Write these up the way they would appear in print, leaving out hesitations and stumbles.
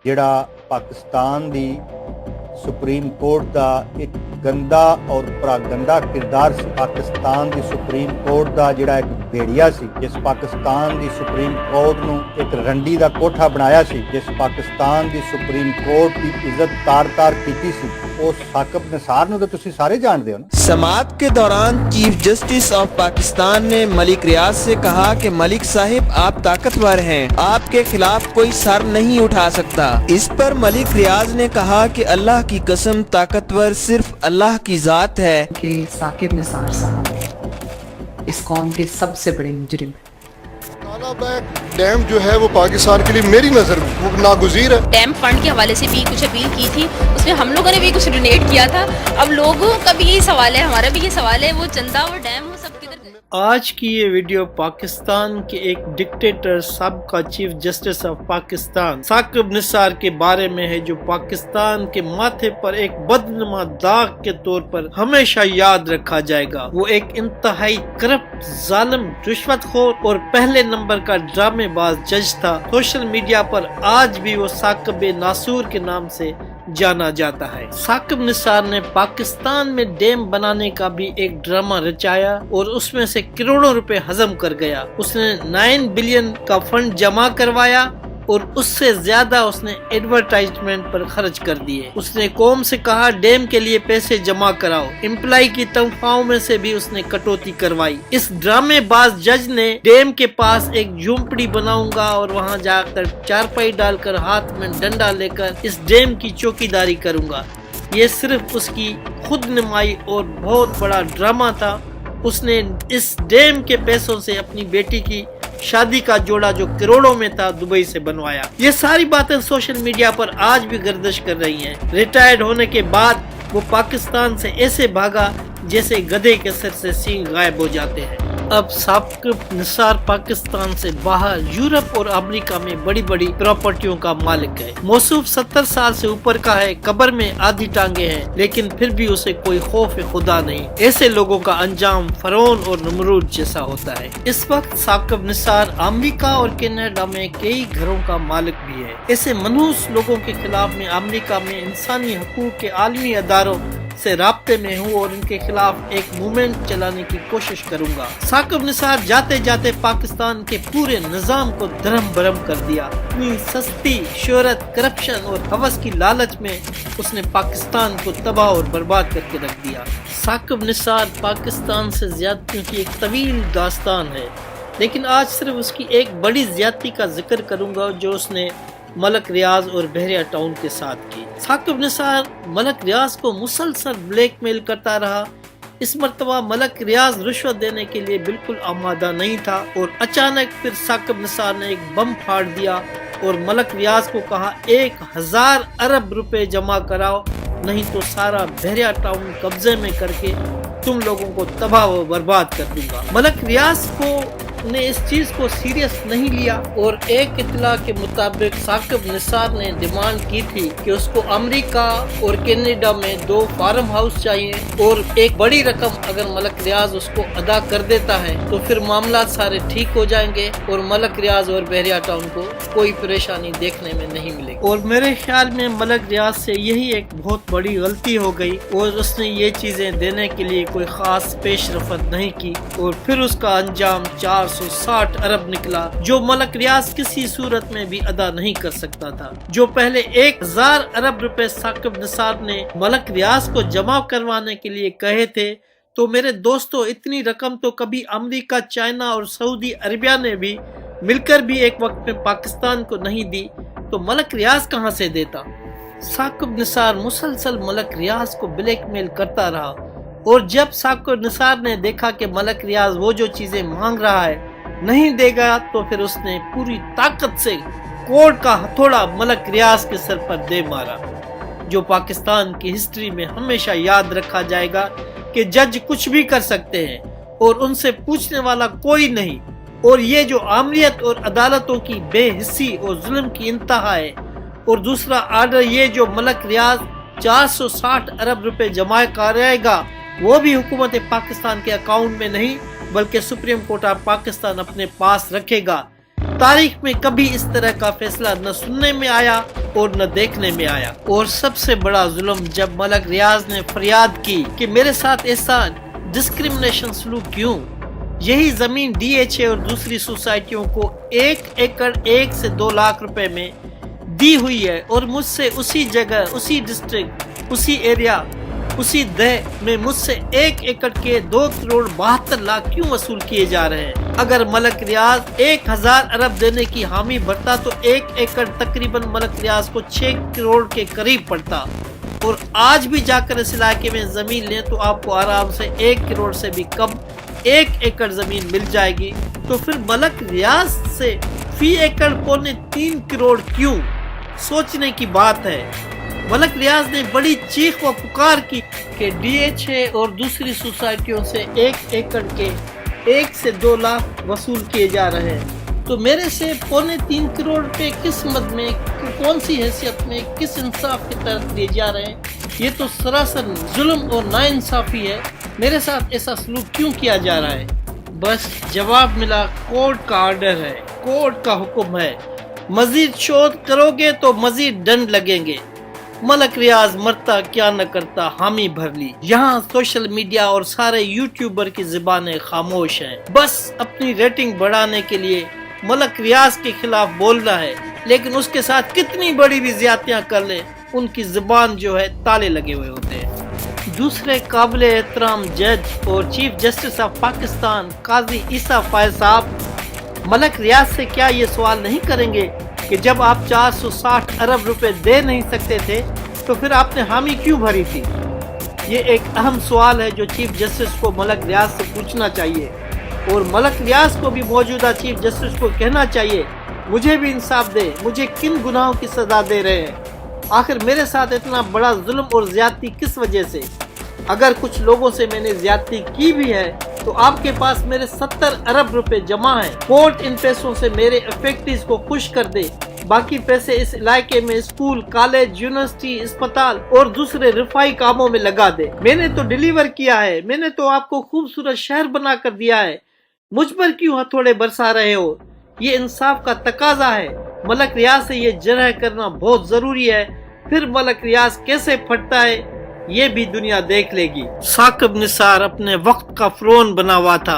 ਜਿਹੜਾ ਪਾਕਿਸਤਾਨ ਦੀ supreme court ਦਾ ਇੱਕ ਗੰਦਾ ਔਰ ਪ੍ਰਗੰਦਾ ਕਿਰਦਾਰ ਸੀ। ਪਾਕਿਸਤਾਨ ਦੀ ਸੁਪਰੀਮ ਕੋਰਟ ਦਾ ਜਿਹੜਾ ਇੱਕ ਭੇੜੀਆ ਸੀ, ਜਿਸ ਪਾਕਿਸਤਾਨ ਦੀ ਸੁਪਰੀਮ ਕੋਰਟ ਨੂੰ ਇੱਕ ਰੰਡੀ ਦਾ ਕੋਠਾ ਬਣਾਇਆ ਸੀ, ਜਿਸ ਪਾਕਿਸਤਾਨ ਦੀ ਸੁਪਰੀਮ ਕੋਰਟ ਦੀ ਇੱਜ਼ਤ ਤਾਰ-ਤਾਰ ਕੀਤੀ ਸੀ, ਉਹ ਸਾਕਿਬ ਨਿਸਾਰ ਨੂੰ ਤਾਂ ਤੁਸੀਂ ਸਾਰੇ ਜਾਣਦੇ ਹੋ ना। समाअत के दौरान चीफ जस्टिस ऑफ पाकिस्तान ने मलिक रियाज से कहा कि मलिक साहिब आप ताकतवर हैं, आपके खिलाफ कोई सर नहीं उठा सकता। इस पर मलिक रियाज ने कहा कि अल्लाह की कसम ताकतवर सिर्फ अल्लाह की जात है कि साकिब निसार साहब इस कौम के सबसे बड़े मुजरिम हैं। काला बैग डैम जो है वो पाकिस्तान के लिए मेरी नज़र में वो नागुज़ीर है। डैम फंड के हवाले से भी कुछ अपील की थी, उसमें हम लोगों ने भी कुछ डोनेट किया था। अब लोगों का भी यही सवाल है, हमारा भी ये सवाल है, वो चंदा और डैम वो सब किधर गए? आज की ये वीडियो पाकिस्तान के एक डिक्टेटर साबका chief justice of Pakistan Saqib Nisar के बारे में है, जो पाकिस्तान के माथे पर एक बदनुमा दाग के तौर पर हमेशा याद रखा जाएगा। वो एक इंतहाई करप्ट, जालिम, रिश्वतखोर और पहले नंबर का ड्रामेबाज जज था। सोशल मीडिया पर आज भी वो साकिब नासूर के नाम से जाना जाता है। साकिब निसार ने पाकिस्तान में डैम बनाने का भी एक ड्रामा रचाया और उसमें से करोड़ों रुपए हजम कर गया। उसने 9 बिलियन का फंड जमा करवाया और उससे ज्यादा उसने एडवर्टाइजमेंट पर खर्च कर दिए। उसने कौम से कहा डैम के लिए पैसे जमा कराओ, एम्प्लॉय की तनख्वाहों में से भी उसने कटौती करवाई। इस ड्रामेबाज जज ने डैम के पास एक झोंपड़ी बनाऊंगा और वहां जाकर चारपाई डालकर हाथ में डंडा लेकर इस डैम की चौकीदारी करूंगा, ये सिर्फ उसकी खुद नुमाई और बहुत बड़ा ड्रामा था। उसने इस डैम के पैसों से अपनी बेटी की शादी का जोड़ा जो करोड़ों में था दुबई से बनवाया। ये सारी बातें सोशल मीडिया पर आज भी गर्दिश कर रही हैं। रिटायर्ड होने के बाद वो पाकिस्तान से ऐसे भागा जैसे गधे के सिर से सींग गायब हो जाते हैं। अब साकिब निसार पाकिस्तान से बाहर यूरोप और अमेरिका में बड़ी बड़ी प्रॉपर्टियों का मालिक है। मौसूफ 70 साल से ऊपर का है, कब्र में आधी टांगे हैं, लेकिन फिर भी उसे कोई खौफ खुदा नहीं। ऐसे लोगों का अंजाम फरौन और नमरूद जैसा होता है। इस वक्त साकिब निसार अमेरिका और कनाडा में कई घरों का मालिक भी है। ऐसे मनहूस लोगों के खिलाफ में अमेरिका में इंसानी हकूक के आलमी अदारों से राब्ते में हूँ और इनके खिलाफ एक मूवमेंट चलाने की कोशिश करूंगा। साकिब निसार जाते जाते पाकिस्तान के पूरे निजाम को धर्म भरम कर दिया। अपनी सस्ती शोहरत, करप्शन और हवस की लालच में उसने पाकिस्तान को तबाह और बर्बाद करके रख दिया। साकिब निसार पाकिस्तान से ज्यादतियों की एक तवील दास्तान है, लेकिन आज सिर्फ उसकी एक बड़ी ज्यादती का जिक्र करूंगा जो उसने मलक रियाज और बहरिया टाउन के साथ की। साकिब निसार मलक रियाज को मुसलसल ब्लैकमेल करता रहा। इस मर्तबा मलक रियाज रिश्वत देने के लिए बिल्कुल आमादा नहीं था और अचानक फिर साकिब निसार ने एक बम फाड़ दिया और मलक रियाज को कहा 1000 अरब रुपए जमा कराओ, नहीं तो सारा बहरिया टाउन कब्जे में करके तुम लोगों को तबाह व बर्बाद कर दूंगा। मलक रियाज को ने इस चीज को सीरियस नहीं लिया और एक इत्तला के मुताबिक साकिब निसार ने डिमांड की थी कि उसको अमेरिका और कनाडा में 2 फार्म हाउस चाहिए और एक बड़ी रकम अगर मलक रियाज उसको अदा कर देता है तो फिर मामला सारे ठीक हो जाएंगे और मलक रियाज और बहरिया टाउन को कोई परेशानी देखने में नहीं मिलेगी। और मेरे ख्याल में मलक रियाज से यही एक बहुत बड़ी गलती हो गई और उसने ये चीजें देने के लिए कोई खास पेशरफत नहीं की और फिर उसका अंजाम 460 अरब निकला, जो मलक रियाज किसी सूरत में भी अदा नहीं कर सकता था। जो पहले 1000 अरब रुपए साकिब निसार ने मलक रियाज को जमा करवाने के लिए कहे थे, तो मेरे दोस्तों इतनी रकम तो कभी अमेरिका, चाइना और सऊदी अरबिया ने भी मिलकर भी एक वक्त में पाकिस्तान को नहीं दी, तो मलक रियाज कहां से देता। साकिब निसार मुसलसल मलक रियाज को ब्लैकमेल करता रहा और जब साकिब निसार ने देखा कि मलक रियाज वो जो चीजें मांग रहा है नहीं देगा, तो फिर उसने पूरी ताकत से कोर्ट का हथौड़ा मलक रियाज के सर पर दे मारा, जो पाकिस्तान की हिस्ट्री में हमेशा याद रखा जाएगा कि जज कुछ भी कर सकते हैं और उनसे पूछने वाला कोई नहीं। और ये जो आमरीत और अदालतों की बेहिस्सी और जुल्म की इंतहा है। और दूसरा आर्डर ये जो मलक रियाज 460 अरब रुपए जमा कराएगा, वो भी हुकूमत पाकिस्तान के अकाउंट में नहीं बल्कि सुप्रीम कोर्ट ऑफ पाकिस्तान अपने पास रखेगा। तारीख में कभी इस तरह का फैसला न सुनने में आया और न देखने में आया। और सबसे बड़ा जुल्म जब मलक रियाज ने फरियाद की कि मेरे साथ ऐसा डिस्क्रिमिनेशन सलूक क्यों। यही जमीन DHA और दूसरी सोसाइटियों को 1 एकड़ 1 से 2 लाख रुपए में दी हुई है और मुझसे उसी जगह, उसी डिस्ट्रिक्ट, उसी एरिया, उसी दह में मुझसे 1 एकड़ के 2 करोड़ 72 लाख क्यों वसूल किए जा रहे हैं। अगर मलक रियाज 1000 अरब देने की हामी भरता तो 1 एकड़ तकरीबन मलक रियाज को 6 करोड़ के करीब पड़ता। और आज भी जाकर इस इलाके में जमीन लें तो आपको आराम से 1 करोड़ से भी कम 1 एकड़ जमीन मिल जाएगी। तो फिर मलक रियाज से फी एकड़ 3.25 करोड़ क्यों? सोचने की बात है। मलक रियाज ने बड़ी चीख व पुकार की कि DHA और दूसरी सोसाइटियों से 1 एकड़ के 1 से 2 लाख वसूल किए जा रहे हैं, तो मेरे से 3.25 करोड़ रुपए किस मद में, कौन सी हैसियत में, किस इंसाफ के तहत दिए जा रहे हैं? ये तो सरासर जुल्म और नाइंसाफी है। मेरे साथ ऐसा सलूक क्यों किया जा रहा है? बस जवाब मिला, कोर्ट का ऑर्डर है, कोर्ट का हुक्म है, मजीद शोध करोगे तो मजीद दंड लगेंगे। मलक रियाज मरता क्या न करता, हामी भर ली। यहाँ सोशल मीडिया और सारे यूट्यूबर की जुबानें खामोश हैं। बस अपनी रेटिंग बढ़ाने के लिए मलक रियाज के खिलाफ बोलना है, लेकिन उसके साथ कितनी बड़ी भी ज्यादतियां कर ले, उनकी जुबान जो है ताले लगे हुए होते हैं। दूसरे काबिल एहतराम जज और चीफ जस्टिस ऑफ पाकिस्तान काजी ईसा फायज साहब मलक रियाज से क्या ये सवाल नहीं करेंगे कि जब आप 460 अरब रुपए दे नहीं सकते थे तो फिर आपने हामी क्यों भरी थी? ये एक अहम सवाल है जो चीफ जस्टिस को मलक रियाज से पूछना चाहिए। और मलक रियाज को भी मौजूदा चीफ जस्टिस को कहना चाहिए, मुझे भी इंसाफ दे, मुझे किन गुनाहों की सजा दे रहे हैं? आखिर मेरे साथ इतना बड़ा जुल्म और ज्यादती किस वजह से? अगर कुछ लोगों से मैंने ज्यादती की भी है तो आपके पास मेरे 70 अरब रुपए जमा हैं। कोर्ट इन पैसों से मेरे अफेक्टीज को खुश कर दे, बाकी पैसे इस इलाके में स्कूल, कॉलेज, यूनिवर्सिटी, अस्पताल और दूसरे रिफाई कामों में लगा दे। मैंने तो डिलीवर किया है, मैंने तो आपको खूबसूरत शहर बना कर दिया है, मुझ पर क्यों हथौड़े बरसा रहे हो? ये इंसाफ का तकाजा है। मलक रियाज से ये जरह करना बहुत जरूरी है। फिर मलक रियाज कैसे फटता है ये भी दुनिया देख लेगी। साकिब निसार अपने वक्त का फिरौन बना हुआ था।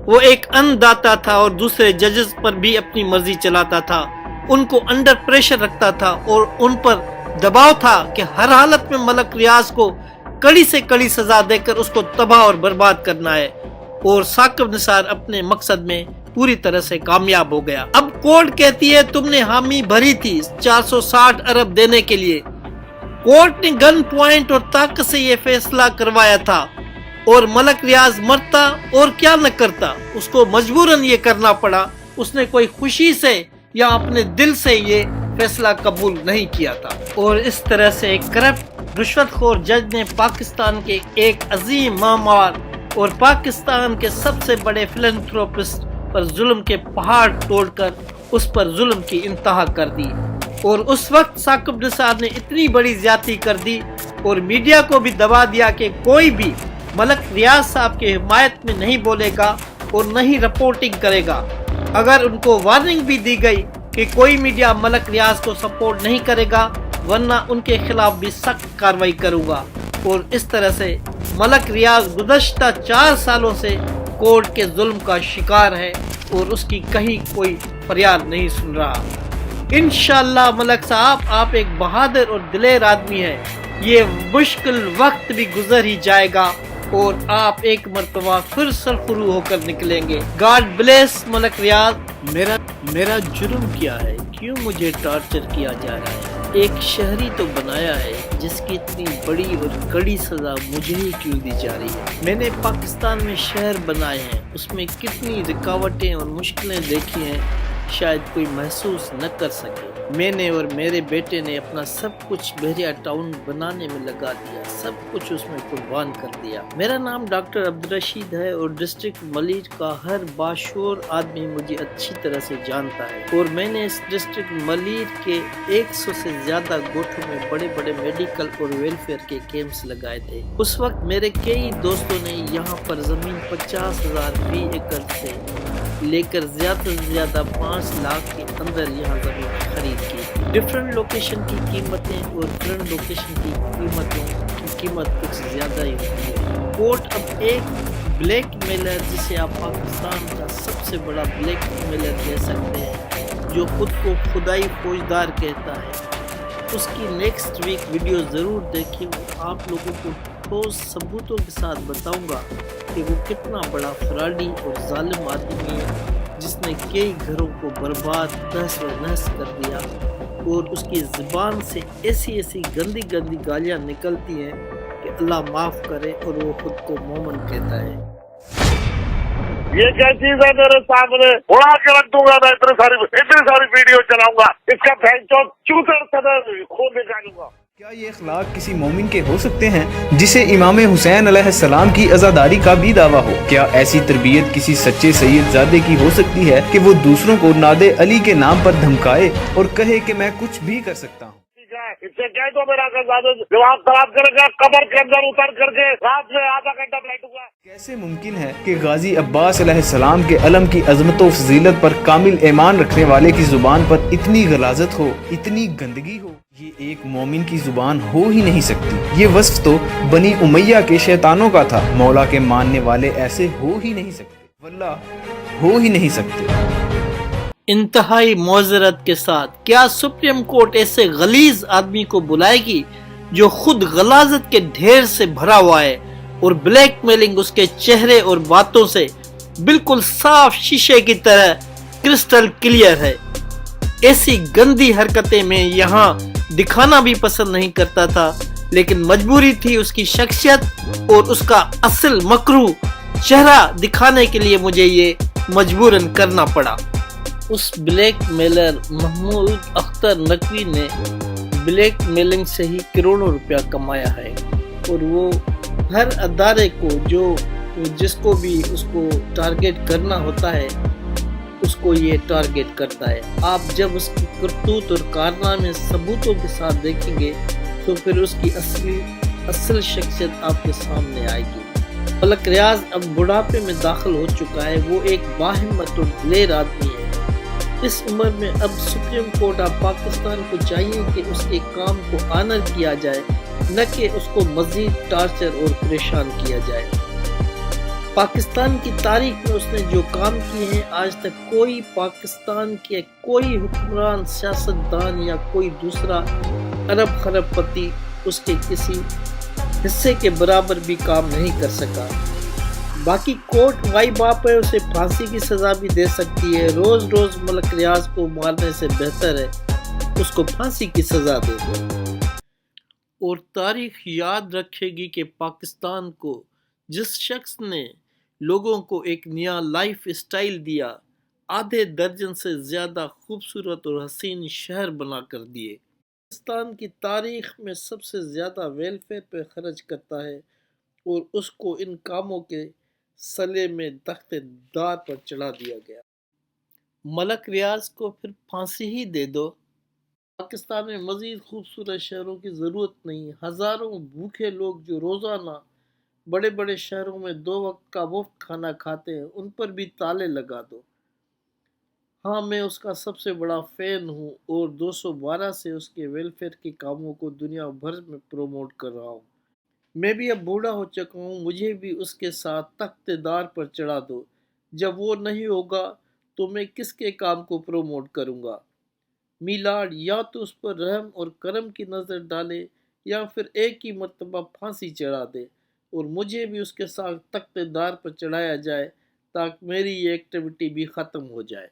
वो एक अन्नदाता था और दूसरे जजेस पर भी अपनी मर्जी चलाता था। उनको अंडर प्रेशर रखता था और उन पर दबाव था कि हर हालत में मलक रियाज को कड़ी से कड़ी सजा देकर उसको तबाह और बर्बाद करना है। और साकिब निसार अपने मकसद में पूरी तरह से कामयाब हो गया। अब कोर्ट कहती है तुमने हामी भरी थी 460 अरब देने के लिए। कोर्ट ने गन पॉइंट और ताकत से ये फैसला करवाया था और मलक रियाज मरता और क्या न करता, उसको मजबूरन ये करना पड़ा। उसने कोई खुशी से या अपने दिल से ये फैसला कबूल नहीं किया था। और इस तरह से एक करप्ट रिश्वतखोर जज ने पाकिस्तान के एक अजीम मामार और पाकिस्तान के सबसे बड़े फिलैंथ्रोपिस्ट पर जुल्म के पहाड़ तोड़कर उस पर जुल्म की इंतहा कर दी। और उस वक्त साकिब निसार ने इतनी बड़ी ज्यादती कर दी और मीडिया को भी दबा दिया कि कोई भी मलक रियाज साहब की हिमायत में नहीं बोलेगा और नहीं रिपोर्टिंग करेगा। अगर उनको वार्निंग भी दी गई कि कोई मीडिया मलक रियाज को सपोर्ट नहीं करेगा वरना उनके खिलाफ भी सख्त कार्रवाई करूंगा। और इस तरह से मलक रियाज गुज़श्ता 4 सालों से कोर्ट के जुल्म का शिकार है और उसकी कहीं कोई फरियाद नहीं सुन रहा। इंशाअल्लाह मलक साहब आप एक बहादुर और दिलेर आदमी हैं। ये मुश्किल वक्त भी गुजर ही जाएगा और आप एक मर्तबा फिर सरफुरू होकर निकलेंगे। गॉड ब्लेस मलक रियाज। मेरा जुर्म क्या है? क्यों मुझे टॉर्चर किया जा रहा है? एक शहरी तो बनाया है जिसकी इतनी बड़ी और कड़ी सजा मुझे ही क्यों दी जा रही है? मैंने पाकिस्तान में शहर बनाए हैं, उसमें कितनी रुकावटें और मुश्किलें देखी हैं, शायद कोई महसूस न कर सके। मैंने और मेरे बेटे ने अपना सब कुछ बहरिया टाउन बनाने में लगा दिया, सब कुछ उसमें कुर्बान कर दिया। मेरा नाम डॉक्टर अब्दुल रशीद है और डिस्ट्रिक्ट मलीर का हर बाशूर आदमी मुझे अच्छी तरह से जानता है। और मैंने इस डिस्ट्रिक्ट मलीर के 100 से ज्यादा गोठों में बड़े बड़े मेडिकल और वेलफेयर के कैंप्स लगाए थे। उस वक्त मेरे कई दोस्तों ने यहाँ पर जमीन 50,000 एकड़ से لے کر زیادہ سے زیادہ 5 لاکھ کے اندر یہاں زمین خرید کی۔ ڈفرینٹ لوکیشن کی قیمتیں اور ڈفرینٹ لوکیشن کی قیمتوں کی قیمت کچھ زیادہ ہی ہوتی ہے۔ کورٹ اب ایک بلیک میلر، جسے آپ پاکستان کا سب سے بڑا بلیک میلر کہہ سکتے ہیں، جو خود کو خدائی فوجدار کہتا ہے، اس کی نیکسٹ ویک ویڈیو ضرور دیکھیں۔ آپ لوگوں کو ٹھوس ثبوتوں کے ساتھ بتاؤں گا کہ وہ کتنا بڑا فراڈی اور ظالم آدمی ہے، جس نے کئی گھروں کو برباد تہس و نحس کر دیا، اور اس کی زبان سے ایسی گندی گندی گالیاں نکلتی ہیں کہ اللہ معاف کرے، اور وہ خود کو مومن کہتا ہے۔ یہ کیا چیز ہے میرے سامنے؟ اڑا کے رکھ دوں گا میں، اتنی ساری ویڈیو چلاؤں گا، اس کا بہن چوک چوتر صدر خون نکالوں گا۔ کیا یہ اخلاق کسی مومن کے ہو سکتے ہیں جسے امام حسین علیہ السلام کی عزاداری کا بھی دعویٰ ہو؟ کیا ایسی تربیت کسی سچے سید زادے کی ہو سکتی ہے کہ وہ دوسروں کو ناد علی کے نام پر دھمکائے اور کہے کہ میں کچھ بھی کر سکتا ہوں؟ اس سے کہہ دو میرا جواب خراب کرے گا، قبر کے اندر اتر کر کے رات میں آدھا گھنٹہ بیٹھوں گا۔ کیسے ممکن ہے کہ غازی عباس علیہ السلام کے علم کی عظمت و فضیلت پر کامل ایمان رکھنے والے کی زبان پر اتنی غلاظت ہو، اتنی گندگی ہو؟ یہ ایک مومن کی زبان ہو ہی نہیں سکتی۔ یہ وصف تو بنی امیہ کے شیطانوں کا تھا۔ مولا کے ماننے والے ایسے ہو ہی نہیں سکتے، واللہ ہو ہی نہیں سکتے۔ انتہائی معذرت کے ساتھ، کیا سپریم کورٹ ایسے غلیظ آدمی کو بلائے گی جو خود غلاظت کے ڈھیر سے بھرا ہوا ہے، اور بلیک میلنگ اس کے چہرے اور باتوں سے بالکل صاف شیشے کی طرح کرسٹل کلیئر ہے؟ ایسی گندی حرکتیں میں یہاں دکھانا بھی پسند نہیں کرتا تھا، لیکن مجبوری تھی اس کی شخصیت اور اس کا اصل مکروہ چہرہ دکھانے کے لیے مجھے یہ مجبوراً کرنا پڑا۔ اس بلیک میلر محمود اختر نقوی نے بلیک میلنگ سے ہی کروڑوں روپیہ کمایا ہے، اور وہ ہر ادارے کو جس کو بھی اس کو ٹارگٹ کرنا ہوتا ہے، اس کو یہ ٹارگٹ کرتا ہے۔ آپ جب اس کی کرتوت اور کارنامے ثبوتوں کے ساتھ دیکھیں گے تو پھر اس کی اصل شخصیت آپ کے سامنے آئے گی۔ ملک ریاض اب بڑھاپے میں داخل ہو چکا ہے۔ وہ ایک باہمت اور دلیر آدمی ہے۔ اس عمر میں اب سپریم کورٹ آف پاکستان کو چاہیے کہ اس کے کام کو آنر کیا جائے، نہ کہ اس کو مزید ٹارچر اور پریشان کیا جائے۔ پاکستان کی تاریخ میں اس نے جو کام کیے ہیں، آج تک کوئی پاکستان کے کوئی حکمران، سیاستدان یا کوئی دوسرا ارب خرب پتی اس کے کسی حصے کے برابر بھی کام نہیں کر سکا۔ باقی کورٹ وائی باپ ہے، اسے پھانسی کی سزا بھی دے سکتی ہے۔ روز روز ملک ریاض کو مارنے سے بہتر ہے اس کو پھانسی کی سزا دے دو۔ اور تاریخ یاد رکھے گی کہ پاکستان کو جس شخص نے لوگوں کو ایک نیا لائف اسٹائل دیا، آدھے درجن سے زیادہ خوبصورت اور حسین شہر بنا کر دیے، پاکستان کی تاریخ میں سب سے زیادہ ویلفیئر پہ خرچ کرتا ہے، اور اس کو ان کاموں کے صلے میں تخت دار پر چڑھا دیا گیا۔ ملک ریاض کو پھر پھانسی ہی دے دو۔ پاکستان میں مزید خوبصورت شہروں کی ضرورت نہیں۔ ہزاروں بھوکے لوگ جو روزانہ بڑے بڑے شہروں میں 2 وقت کا مفت کھانا کھاتے ہیں، ان پر بھی تالے لگا دو۔ ہاں، میں اس کا سب سے بڑا فین ہوں، اور 212 سے اس کے ویلفیئر کے کاموں کو دنیا بھر میں پروموٹ کر رہا ہوں۔ میں بھی اب بوڑھا ہو چکا ہوں، مجھے بھی اس کے ساتھ تخت دار پر چڑھا دو۔ جب وہ نہیں ہوگا تو میں کس کے کام کو پروموٹ کروں گا؟ میلاد یا تو اس پر رحم اور کرم کی نظر ڈالے، یا پھر ایک ہی مرتبہ پھانسی چڑھا دے، اور مجھے بھی اس کے ساتھ تخت دار پر چڑھایا جائے، تاکہ میری یہ ایکٹیویٹی بھی ختم ہو جائے۔